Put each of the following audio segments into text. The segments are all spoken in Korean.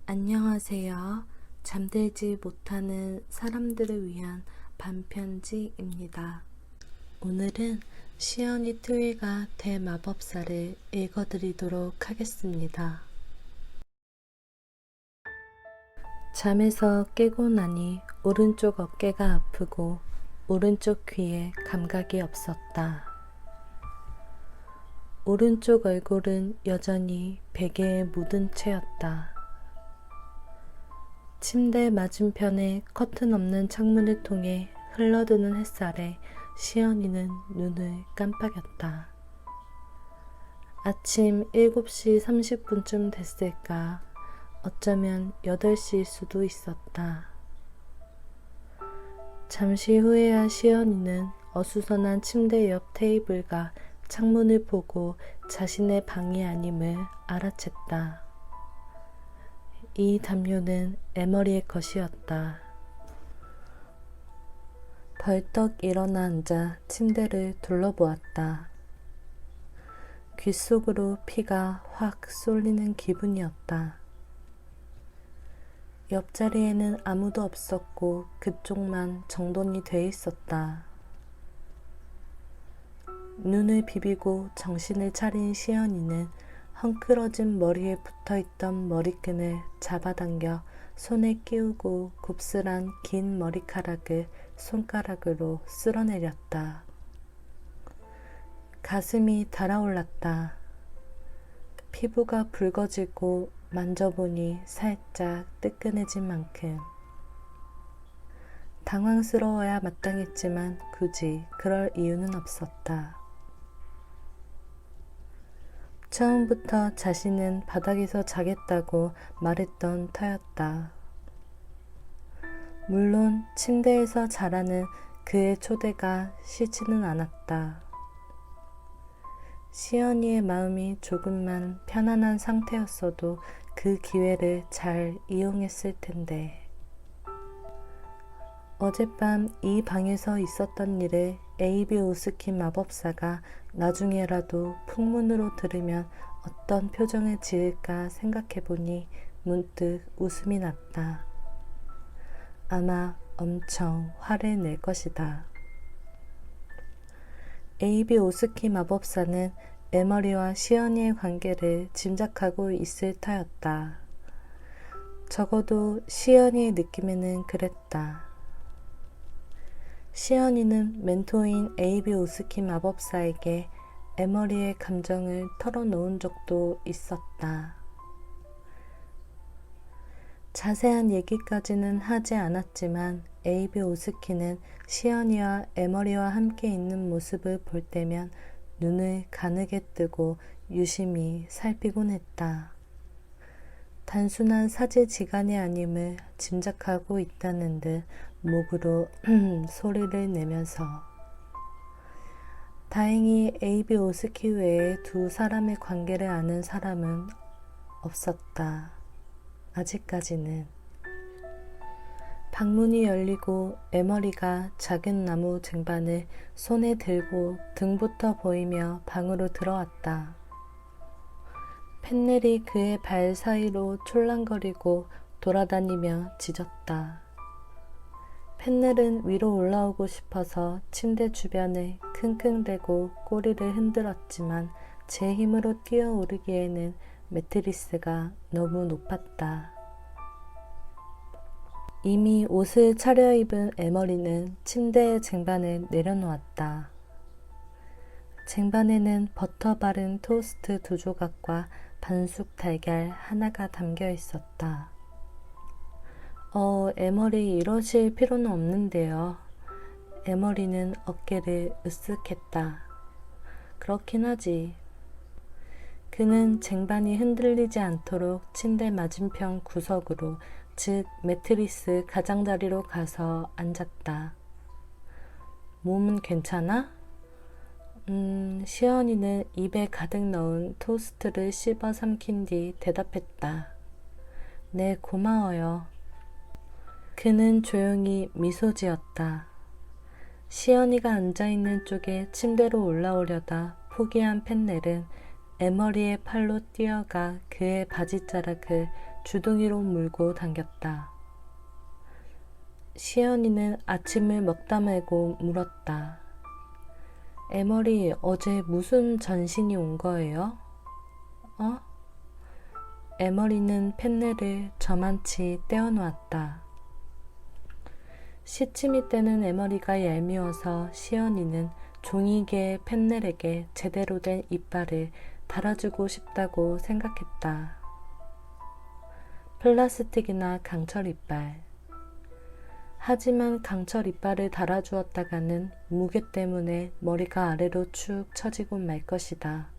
안녕하세요. 잠들지 못하는 사람들을 위한 반편지입니다. 오늘은 시연이 트윌과 대마법사를 읽어드리도록 하겠습니다. 잠에서 깨고 나니 오른쪽 어깨가 아프고 오른쪽 귀에 감각이 없었다. 오른쪽 얼굴은 여전히 베개에 묻은 채였다. 침대 맞은편에 커튼 없는 창문을 통해 흘러드는 햇살에 시연이는 눈을 깜빡였다. 아침 7시 30분쯤 됐을까? 어쩌면 8시일 수도 있었다. 잠시 후에야 시연이는 어수선한 침대 옆 테이블과 창문을 보고 자신의 방이 아님을 알아챘다. 이 담요는 에머리의 것이었다. 벌떡 일어나 앉아 침대를 둘러보았다. 귓속으로 피가 확 쏠리는 기분이었다. 옆자리에는 아무도 없었고 그쪽만 정돈이 돼 있었다. 눈을 비비고 정신을 차린 시연이는 헝클어진 머리에 붙어있던 머리끈을 잡아당겨 손에 끼우고 곱슬한 긴 머리카락을 손가락으로 쓸어내렸다. 가슴이 달아올랐다. 피부가 붉어지고 만져보니 살짝 뜨끈해진 만큼. 당황스러워야 마땅했지만 굳이 그럴 이유는 없었다. 처음부터 자신은 바닥에서 자겠다고 말했던 터였다. 물론 침대에서 자라는 그의 초대가 싫지는 않았다. 시연이의 마음이 조금만 편안한 상태였어도 그 기회를 잘 이용했을 텐데. 어젯밤 이 방에서 있었던 일을 에이비 오스키 마법사가 나중에라도 풍문으로 들으면 어떤 표정을 지을까 생각해보니 문득 웃음이 났다. 아마 엄청 화를 낼 것이다. 에이비 오스키 마법사는 에머리와 시연이의 관계를 짐작하고 있을 터였다. 적어도 시연이의 느낌에는 그랬다. 시연이는 멘토인 에이비 오스키 마법사에게 에머리의 감정을 털어놓은 적도 있었다. 자세한 얘기까지는 하지 않았지만 에이비 오스키는 시연이와 에머리와 함께 있는 모습을 볼 때면 눈을 가늘게 뜨고 유심히 살피곤 했다. 단순한 사제지간이 아님을 짐작하고 있다는 듯 목으로 소리를 내면서. 다행히 에이비 오스키 외에 두 사람의 관계를 아는 사람은 없었다. 아직까지는. 방문이 열리고 에머리가 작은 나무 쟁반을 손에 들고 등부터 보이며 방으로 들어왔다. 펜넬이 그의 발 사이로 촐랑거리고 돌아다니며 짖었다. 펜넬은 위로 올라오고 싶어서 침대 주변을 킁킁대고 꼬리를 흔들었지만 제 힘으로 뛰어오르기에는 매트리스가 너무 높았다. 이미 옷을 차려입은 에머리는 침대의 쟁반을 내려놓았다. 쟁반에는 버터 바른 토스트 2조각과 반숙 달걀 하나가 담겨 있었다. 에머리 이러실 필요는 없는데요. 에머리는 어깨를 으쓱했다. 그렇긴 하지. 그는 쟁반이 흔들리지 않도록 침대 맞은편 구석으로, 즉 매트리스 가장자리로 가서 앉았다. 몸은 괜찮아? 시연이는 입에 가득 넣은 토스트를 씹어 삼킨 뒤 대답했다. 네, 고마워요. 그는 조용히 미소 지었다. 시연이가 앉아있는 쪽에 침대로 올라오려다 포기한 펜넬은 에머리의 팔로 뛰어가 그의 바지자락을 주둥이로 물고 당겼다. 시연이는 아침을 먹다 말고 물었다. 에머리, 어제 무슨 전신이 온 거예요? 어? 에머리는 펜넬을 저만치 떼어놓았다. 시치미 떼는 에머리가 얄미워서 시연이는 종이개 펜넬에게 제대로 된 이빨을 달아주고 싶다고 생각했다. 플라스틱이나 강철 이빨. 하지만 강철 이빨을 달아주었다가는 무게 때문에 머리가 아래로 축 처지고 말 것이다.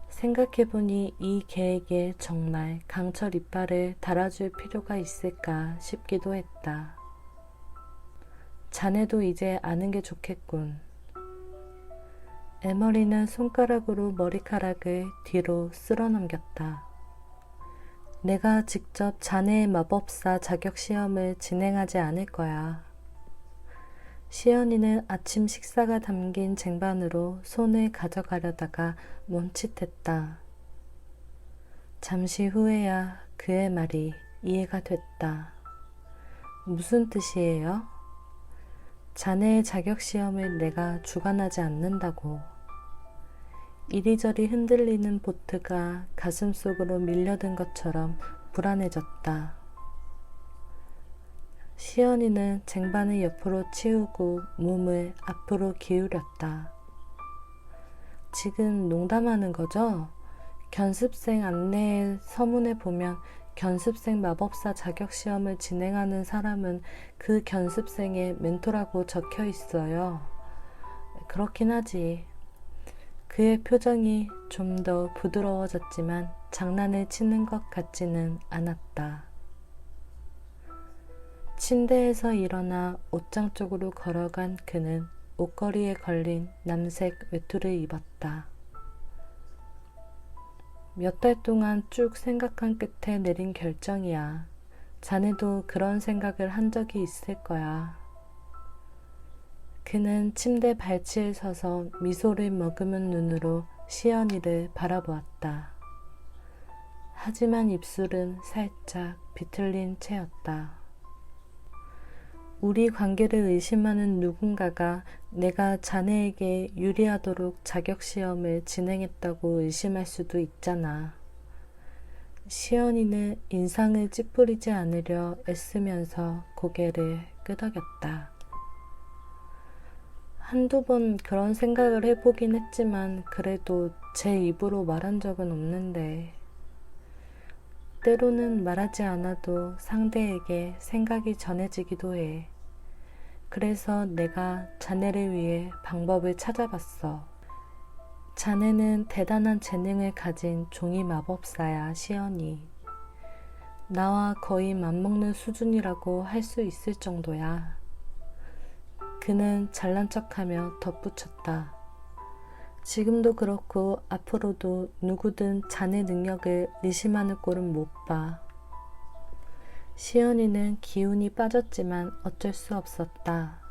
생각해보니 이 개에게 정말 강철 이빨을 달아줄 필요가 있을까 싶기도 했다. 자네도 이제 아는 게 좋겠군. 에머리는 손가락으로 머리카락을 뒤로 쓸어넘겼다. 내가 직접 자네의 마법사 자격시험을 진행하지 않을 거야. 시연이는 아침 식사가 담긴 쟁반으로 손을 가져가려다가 멈칫했다. 잠시 후에야 그의 말이 이해가 됐다. 무슨 뜻이에요? 자네의 자격시험을 내가 주관하지 않는다고. 이리저리 흔들리는 보트가 가슴속으로 밀려든 것처럼 불안해졌다. 시연이는 쟁반을 옆으로 치우고 몸을 앞으로 기울였다. 지금 농담하는 거죠? 견습생 안내의 서문에 보면 견습생 마법사 자격시험을 진행하는 사람은 그 견습생의 멘토라고 적혀 있어요. 그렇긴 하지. 그의 표정이 좀 더 부드러워졌지만 장난을 치는 것 같지는 않았다. 침대에서 일어나 옷장 쪽으로 걸어간 그는 옷걸이에 걸린 남색 외투를 입었다. 몇 달 동안 쭉 생각한 끝에 내린 결정이야. 자네도 그런 생각을 한 적이 있을 거야. 그는 침대 발치에 서서 미소를 머금은 눈으로 시연이를 바라보았다. 하지만 입술은 살짝 비틀린 채였다. 우리 관계를 의심하는 누군가가 내가 자네에게 유리하도록 자격시험을 진행했다고 의심할 수도 있잖아. 시연이는 인상을 찌푸리지 않으려 애쓰면서 고개를 끄덕였다. 한두 번 그런 생각을 해보긴 했지만 그래도 제 입으로 말한 적은 없는데 때로는 말하지 않아도 상대에게 생각이 전해지기도 해. 그래서 내가 자네를 위해 방법을 찾아봤어. 자네는 대단한 재능을 가진 종이 마법사야, 시연이. 나와 거의 맞먹는 수준이라고 할 수 있을 정도야. 그는 잘난 척하며 덧붙였다. 지금도 그렇고 앞으로도 누구든 자네 능력을 의심하는 꼴은 못 봐. 시연이는 기운이 빠졌지만 어쩔 수 없었다.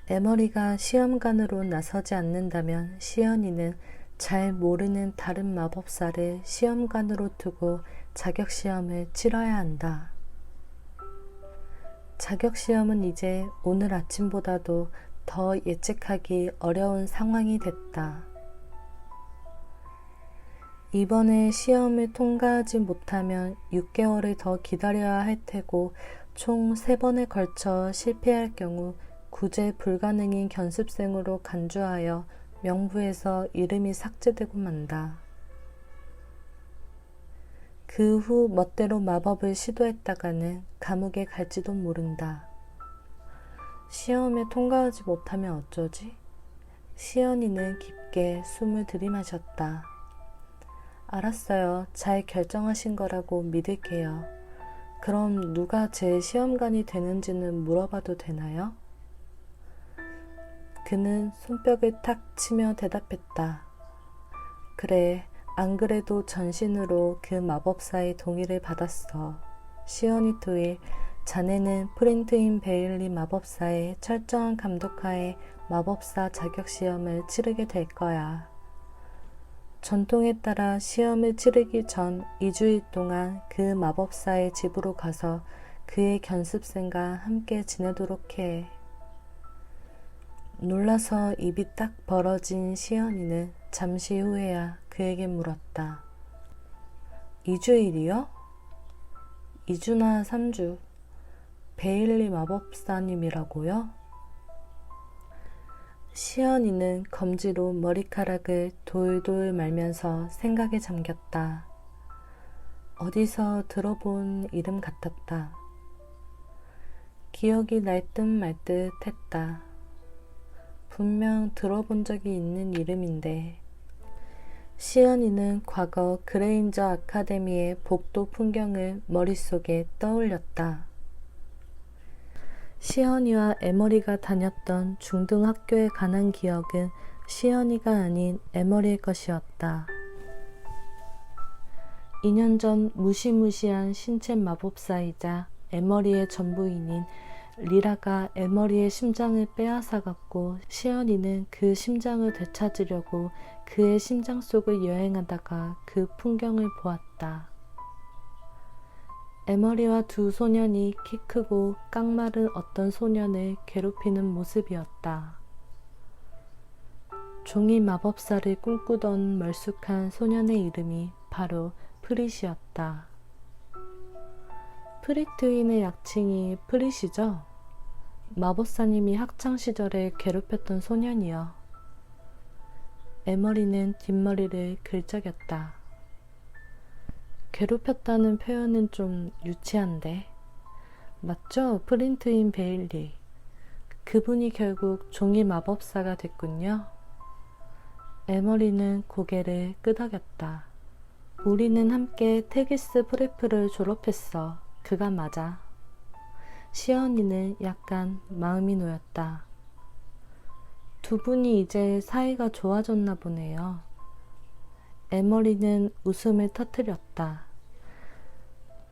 에머리가 시험관으로 나서지 않는다면 시연이는 잘 모르는 다른 마법사를 시험관으로 두고 자격시험을 치러야 한다. 자격시험은 이제 오늘 아침보다도 더 예측하기 어려운 상황이 됐다. 이번에 시험을 통과하지 못하면 6개월을 더 기다려야 할 테고 총 3번에 걸쳐 실패할 경우 구제 불가능인 견습생으로 간주하여 명부에서 이름이 삭제되고 만다. 그 후 멋대로 마법을 시도했다가는 감옥에 갈지도 모른다. 시험에 통과하지 못하면 어쩌지? 시연이는 깊게 숨을 들이마셨다. 알았어요. 잘 결정하신 거라고 믿을게요. 그럼 누가 제 시험관이 되는지는 물어봐도 되나요? 그는 손뼉을 탁 치며 대답했다. 그래, 안 그래도 전신으로 그 마법사의 동의를 받았어. 시연이 토일, 자네는 프린트인 베일리 마법사의 철저한 감독하에 마법사 자격시험을 치르게 될 거야. 전통에 따라 시험을 치르기 전 2주일 동안 그 마법사의 집으로 가서 그의 견습생과 함께 지내도록 해. 놀라서 입이 딱 벌어진 시연이는 잠시 후에야 그에게 물었다. 2주일이요? 2주나 3주. 베일리 마법사님이라고요? 시연이는 검지로 머리카락을 돌돌 말면서 생각에 잠겼다. 어디서 들어본 이름 같았다. 기억이 날 듯 말 듯 했다. 분명 들어본 적이 있는 이름인데. 시연이는 과거 그레인저 아카데미의 복도 풍경을 머릿속에 떠올렸다. 시연이와 에머리가 다녔던 중등학교에 관한 기억은 시연이가 아닌 에머리의 것이었다. 2년 전 무시무시한 신체 마법사이자 에머리의 전부인인 리라가 에머리의 심장을 빼앗아갔고 시연이는 그 심장을 되찾으려고 그의 심장 속을 여행하다가 그 풍경을 보았다. 에머리와 두 소년이 키 크고 깡마른 어떤 소년을 괴롭히는 모습이었다. 종이 마법사를 꿈꾸던 멀쑥한 소년의 이름이 바로 프릿이었다. 프릿트윈의 약칭이 프릿이죠? 마법사님이 학창시절에 괴롭혔던 소년이요. 에머리는 뒷머리를 긁적였다. 괴롭혔다는 표현은 좀 유치한데. 맞죠? 프린트인 베일리. 그분이 결국 종이 마법사가 됐군요. 에머리는 고개를 끄덕였다. 우리는 함께 테기스 프레프를 졸업했어. 그가 맞아. 시연이는 약간 마음이 놓였다. 두 분이 이제 사이가 좋아졌나 보네요. 에머리는 웃음을 터뜨렸다.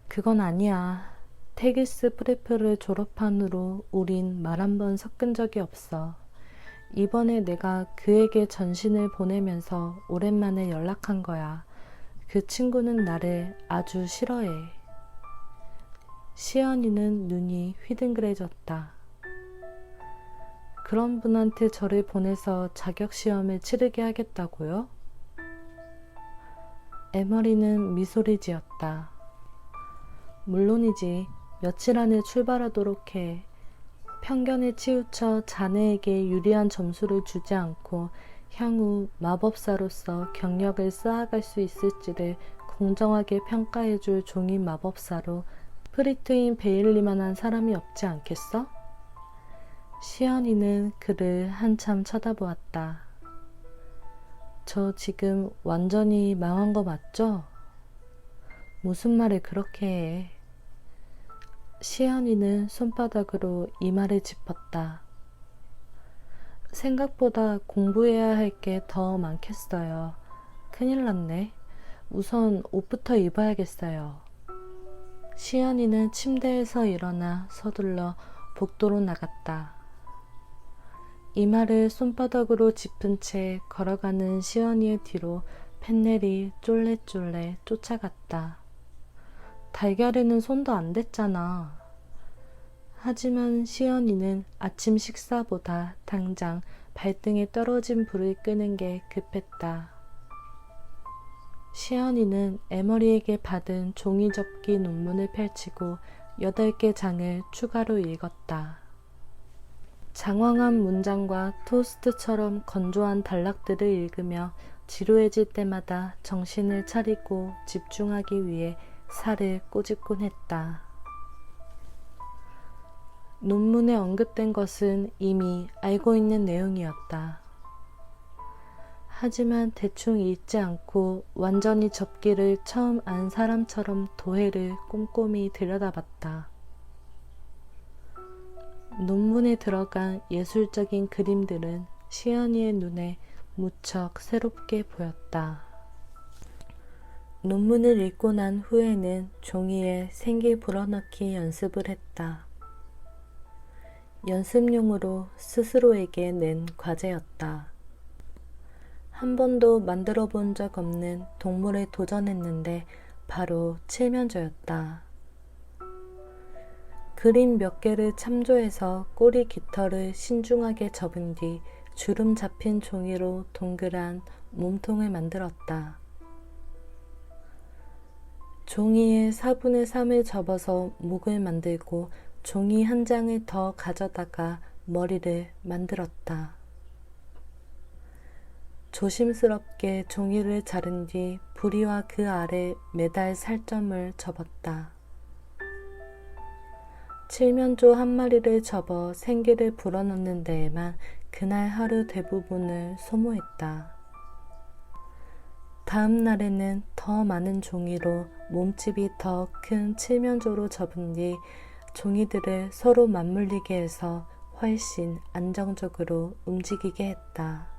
그건 아니야. 테기스 프레프를 졸업한 후로 우린 말 한 번 섞은 적이 없어. 이번에 내가 그에게 전신을 보내면서 오랜만에 연락한 거야. 그 친구는 나를 아주 싫어해. 시연이는 눈이 휘둥그레졌다. 그런 분한테 저를 보내서 자격시험을 치르게 하겠다고요? 에머리는 미소를 지었다. 물론이지. 며칠 안에 출발하도록 해. 편견에 치우쳐 자네에게 유리한 점수를 주지 않고 향후 마법사로서 경력을 쌓아갈 수 있을지를 공정하게 평가해줄 종이 마법사로 프리트인 베일리만한 사람이 없지 않겠어? 시연이는 그를 한참 쳐다보았다. 저 지금 완전히 망한 거 맞죠? 무슨 말을 그렇게 해? 시연이는 손바닥으로 이마를 짚었다. 생각보다 공부해야 할 게 더 많겠어요. 큰일 났네. 우선 옷부터 입어야겠어요. 시연이는 침대에서 일어나 서둘러 복도로 나갔다. 이마를 손바닥으로 짚은 채 걸어가는 시연이의 뒤로 펜넬이 쫄래쫄래 쫓아갔다. 달걀에는 손도 안 댔잖아. 하지만 시연이는 아침 식사보다 당장 발등에 떨어진 불을 끄는 게 급했다. 시연이는 에머리에게 받은 종이접기 논문을 펼치고 8개 장을 추가로 읽었다. 장황한 문장과 토스트처럼 건조한 단락들을 읽으며 지루해질 때마다 정신을 차리고 집중하기 위해 살을 꼬집곤 했다. 논문에 언급된 것은 이미 알고 있는 내용이었다. 하지만 대충 읽지 않고 완전히 접기를 처음 안 사람처럼 도해를 꼼꼼히 들여다봤다. 논문에 들어간 예술적인 그림들은 시연이의 눈에 무척 새롭게 보였다. 논문을 읽고 난 후에는 종이에 생기 불어넣기 연습을 했다. 연습용으로 스스로에게 낸 과제였다. 한 번도 만들어 본 적 없는 동물에 도전했는데 바로 칠면조였다. 그림 몇 개를 참조해서 꼬리 깃털을 신중하게 접은 뒤 주름 잡힌 종이로 동그란 몸통을 만들었다. 종이의 4분의 3을 접어서 목을 만들고 종이 한 장을 더 가져다가 머리를 만들었다. 조심스럽게 종이를 자른 뒤 부리와 그 아래 매달 살점을 접었다. 칠면조 한 마리를 접어 생기를 불어넣는 데에만 그날 하루 대부분을 소모했다. 다음 날에는 더 많은 종이로 몸집이 더 큰 칠면조로 접은 뒤 종이들을 서로 맞물리게 해서 훨씬 안정적으로 움직이게 했다.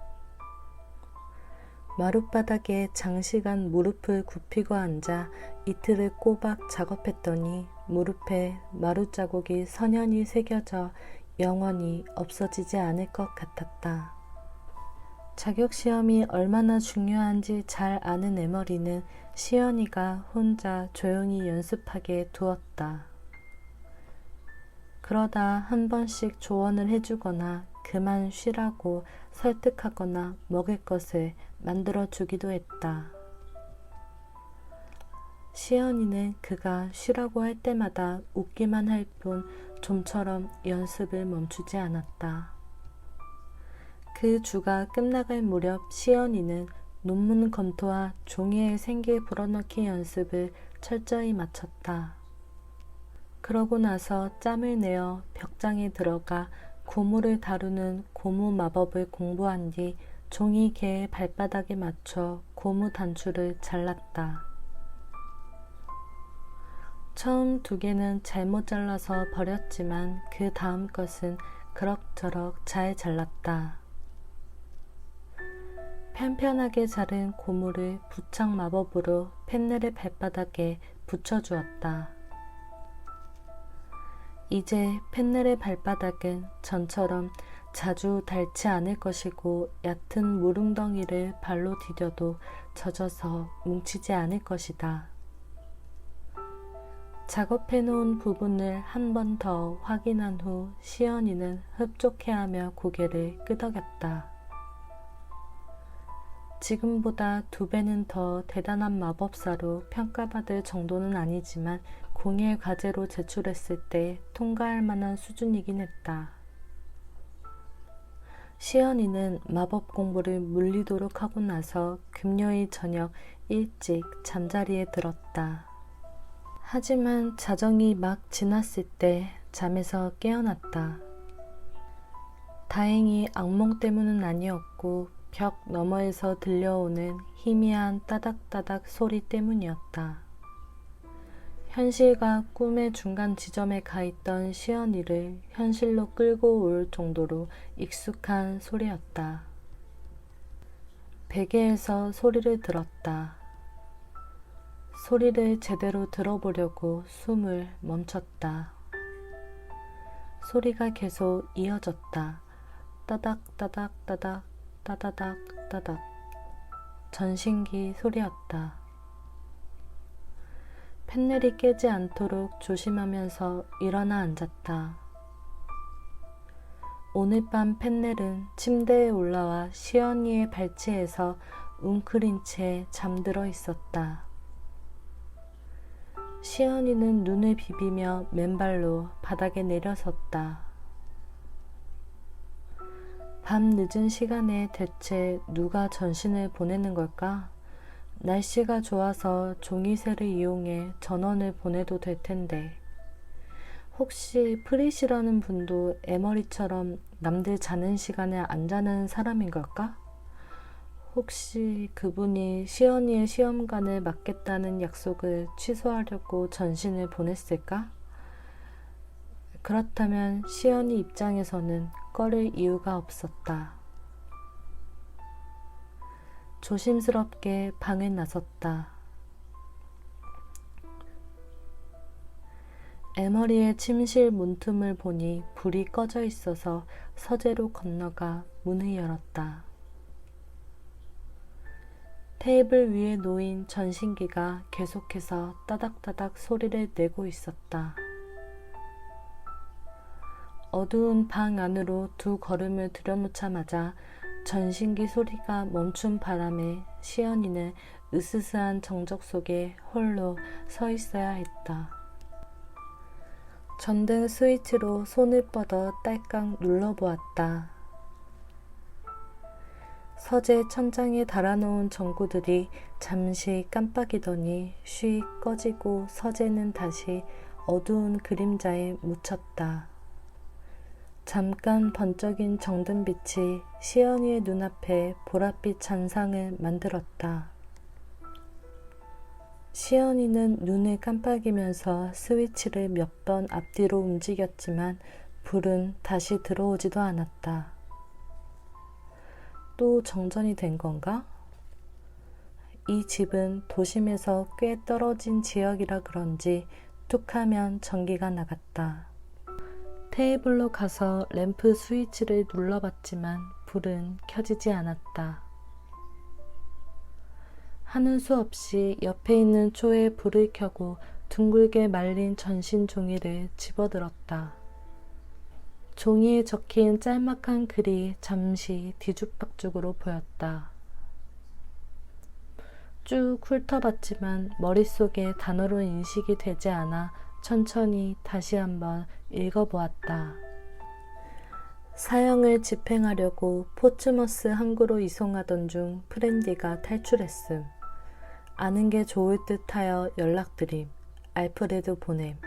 마룻바닥에 장시간 무릎을 굽히고 앉아 이틀을 꼬박 작업했더니 무릎에 마룻자국이 선연히 새겨져 영원히 없어지지 않을 것 같았다. 자격시험이 얼마나 중요한지 잘 아는 애머리는 시연이가 혼자 조용히 연습하게 두었다. 그러다 한 번씩 조언을 해주거나 그만 쉬라고 설득하거나 먹을 것을 만들어 주기도 했다. 시연이는 그가 쉬라고 할 때마다 웃기만 할 뿐 좀처럼 연습을 멈추지 않았다. 그 주가 끝나갈 무렵 시연이는 논문 검토와 종이에 생기 불어넣기 연습을 철저히 마쳤다. 그러고 나서 짬을 내어 벽장에 들어가 고무를 다루는 고무 마법을 공부한 뒤 종이 개의 발바닥에 맞춰 고무 단추를 잘랐다. 처음 2개는 잘못 잘라서 버렸지만 그 다음 것은 그럭저럭 잘 잘랐다. 편편하게 자른 고무를 부착 마법으로 펜넬의 발바닥에 붙여주었다. 이제 펜넬의 발바닥은 전처럼 자주 닳지 않을 것이고 얕은 물웅덩이를 발로 디뎌도 젖어서 뭉치지 않을 것이다. 작업해놓은 부분을 한 번 더 확인한 후 시연이는 흡족해하며 고개를 끄덕였다. 지금보다 2배는 더 대단한 마법사로 평가받을 정도는 아니지만 공예 과제로 제출했을 때 통과할 만한 수준이긴 했다. 시연이는 마법 공부를 물리도록 하고 나서 금요일 저녁 일찍 잠자리에 들었다. 하지만 자정이 막 지났을 때 잠에서 깨어났다. 다행히 악몽 때문은 아니었고 벽 너머에서 들려오는 희미한 따닥따닥 소리 때문이었다. 현실과 꿈의 중간 지점에 가 있던 시연이를 현실로 끌고 올 정도로 익숙한 소리였다. 베개에서 소리를 들었다. 소리를 제대로 들어보려고 숨을 멈췄다. 소리가 계속 이어졌다. 따닥따닥따닥 따다닥 따닥. 전신기 소리였다. 펜넬이 깨지 않도록 조심하면서 일어나 앉았다. 오늘 밤 펜넬은 침대에 올라와 시연이의 발치에서 웅크린 채 잠들어 있었다. 시연이는 눈을 비비며 맨발로 바닥에 내려섰다. 밤 늦은 시간에 대체 누가 전신을 보내는 걸까? 날씨가 좋아서 종이새를 이용해 전원을 보내도 될 텐데. 혹시 프리시라는 분도 애머리처럼 남들 자는 시간에 안 자는 사람인 걸까? 혹시 그분이 시연이의 시험관을 맡겠다는 약속을 취소하려고 전신을 보냈을까? 그렇다면 시연이 입장에서는 꺼릴 이유가 없었다. 조심스럽게 방을 나섰다. 애머리의 침실 문틈을 보니 불이 꺼져 있어서 서재로 건너가 문을 열었다. 테이블 위에 놓인 전신기가 계속해서 따닥따닥 소리를 내고 있었다. 어두운 방 안으로 두 걸음을 들여놓자마자 전신기 소리가 멈춘 바람에 시연이는 으스스한 정적 속에 홀로 서 있어야 했다. 전등 스위치로 손을 뻗어 딸깍 눌러보았다. 서재 천장에 달아놓은 전구들이 잠시 깜빡이더니 쉬 꺼지고 서재는 다시 어두운 그림자에 묻혔다. 잠깐 번쩍인 정든빛이 시연이의 눈앞에 보랏빛 잔상을 만들었다. 시연이는 눈을 깜빡이면서 스위치를 몇 번 앞뒤로 움직였지만 불은 다시 들어오지도 않았다. 또 정전이 된 건가? 이 집은 도심에서 꽤 떨어진 지역이라 그런지 툭하면 전기가 나갔다. 테이블로 가서 램프 스위치를 눌러봤지만 불은 켜지지 않았다. 하는 수 없이 옆에 있는 초에 불을 켜고 둥글게 말린 전신 종이를 집어들었다. 종이에 적힌 짤막한 글이 잠시 뒤죽박죽으로 보였다. 쭉 훑어봤지만 머릿속에 단어로 인식이 되지 않아 천천히 다시 한번 읽어보았다. 사형을 집행하려고 포츠머스 항구로 이송하던 중 프렌디가 탈출했음. 아는 게 좋을 듯하여 연락드림. 알프레드 보냄.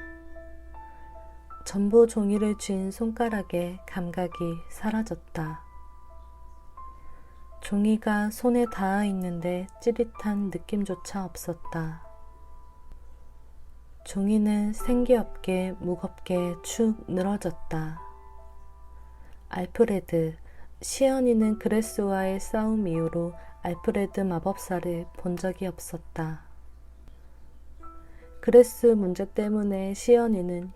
전보 종이를 쥔 손가락에 감각이 사라졌다. 종이가 손에 닿아 있는데 찌릿한 느낌조차 없었다. 종이는 생기없게 무겁게 축 늘어졌다. 알프레드, 시연이는 그레스와의 싸움 이후로 알프레드 마법사를 본 적이 없었다. 그레스 문제 때문에 시연이는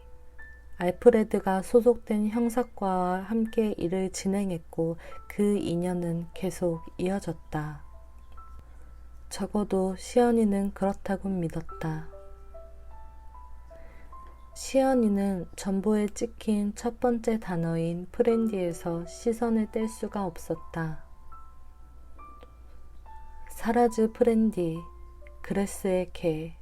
알프레드가 소속된 형사과와 함께 일을 진행했고 그 인연은 계속 이어졌다. 적어도 시연이는 그렇다고 믿었다. 시연이는 전보에 찍힌 첫 번째 단어인 프렌디에서 시선을 뗄 수가 없었다. 사라즈 프렌디, 그레스의 개.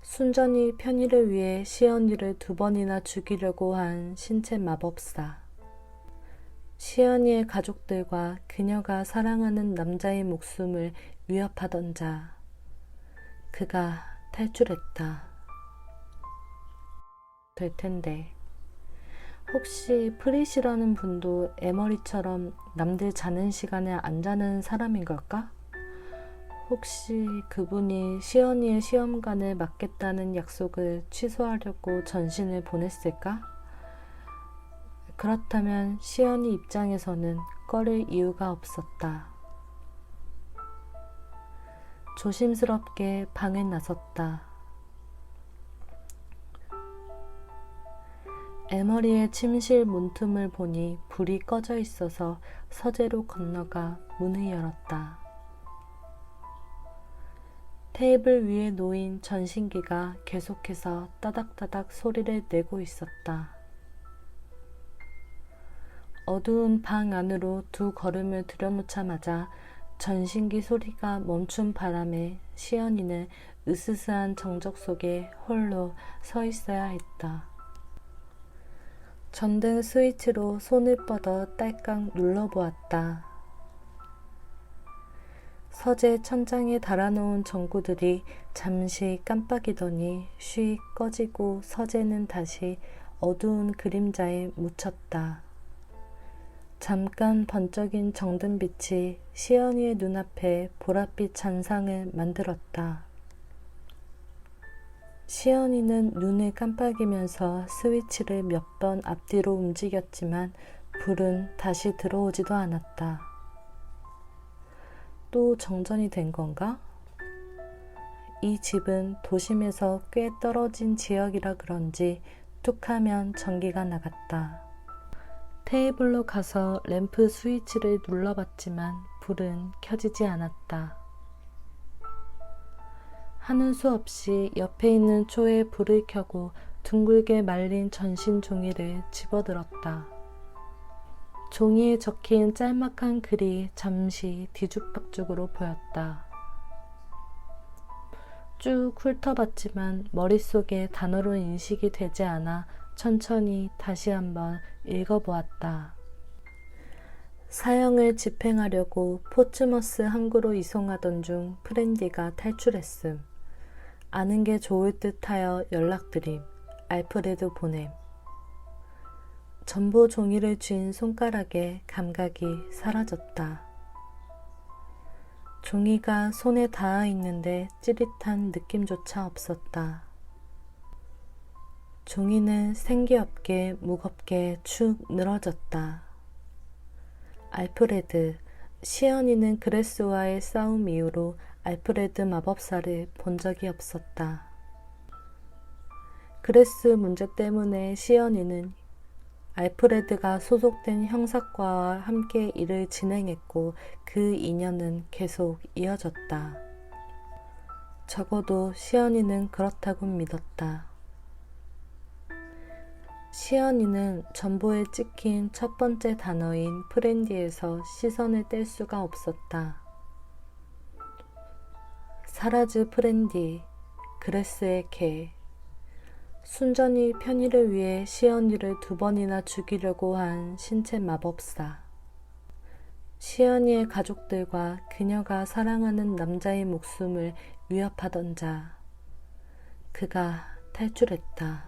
순전히 편의를 위해 시연이를 2번이나 죽이려고 한 신체 마법사. 시연이의 가족들과 그녀가 사랑하는 남자의 목숨을 위협하던 자. 그가 탈출했다. 될 텐데. 혹시 프리시라는 분도 에머리처럼 남들 자는 시간에 안 자는 사람인 걸까? 혹시 그분이 시연이의 시험관을 맡겠다는 약속을 취소하려고 전신을 보냈을까? 그렇다면 시연이 입장에서는 꺼릴 이유가 없었다. 조심스럽게 방에 나섰다. 에머리의 침실 문틈을 보니 불이 꺼져 있어서 서재로 건너가 문을 열었다. 테이블 위에 놓인 전신기가 계속해서 따닥따닥 소리를 내고 있었다. 어두운 방 안으로 두 걸음을 들여놓자마자 전신기 소리가 멈춘 바람에 시연이는 으스스한 정적 속에 홀로 서 있어야 했다. 전등 스위치로 손을 뻗어 딸깍 눌러보았다. 서재 천장에 달아놓은 전구들이 잠시 깜빡이더니 쉬 꺼지고 서재는 다시 어두운 그림자에 묻혔다. 잠깐 번쩍인 정든빛이 시연이의 눈앞에 보랏빛 잔상을 만들었다. 시연이는 눈을 깜빡이면서 스위치를 몇 번 앞뒤로 움직였지만 불은 다시 들어오지도 않았다. 또 정전이 된 건가? 이 집은 도심에서 꽤 떨어진 지역이라 그런지 툭하면 전기가 나갔다. 테이블로 가서 램프 스위치를 눌러봤지만 불은 켜지지 않았다. 하는 수 없이 옆에 있는 초에 불을 켜고 둥글게 말린 전신 종이를 집어들었다. 종이에 적힌 짤막한 글이 잠시 뒤죽박죽으로 보였다. 쭉 훑어봤지만 머릿속에 단어로 인식이 되지 않아 천천히 다시 한번 읽어보았다. 사형을 집행하려고 포츠머스 항구로 이송하던 중 프렌디가 탈출했음. 아는 게 좋을 듯하여 연락드림. 알프레드 보냄. 전보 종이를 쥔 손가락에 감각이 사라졌다. 종이가 손에 닿아 있는데 찌릿한 느낌조차 없었다. 종이는 생기 없게 무겁게 축 늘어졌다. 알프레드, 시연이는 그레스와의 싸움 이후로 알프레드 마법사를 본 적이 없었다. 그레스 문제 때문에 시연이는 알프레드가 소속된 형사과와 함께 일을 진행했고 그 인연은 계속 이어졌다. 적어도 시연이는 그렇다고 믿었다. 시연이는 전보에 찍힌 첫 번째 단어인 프렌디에서 시선을 뗄 수가 없었다. 사라즈 프렌디, 그레스의 개. 순전히 편의를 위해 시연이를 2번이나 죽이려고 한 신체 마법사. 시연이의 가족들과 그녀가 사랑하는 남자의 목숨을 위협하던 자. 그가 탈출했다.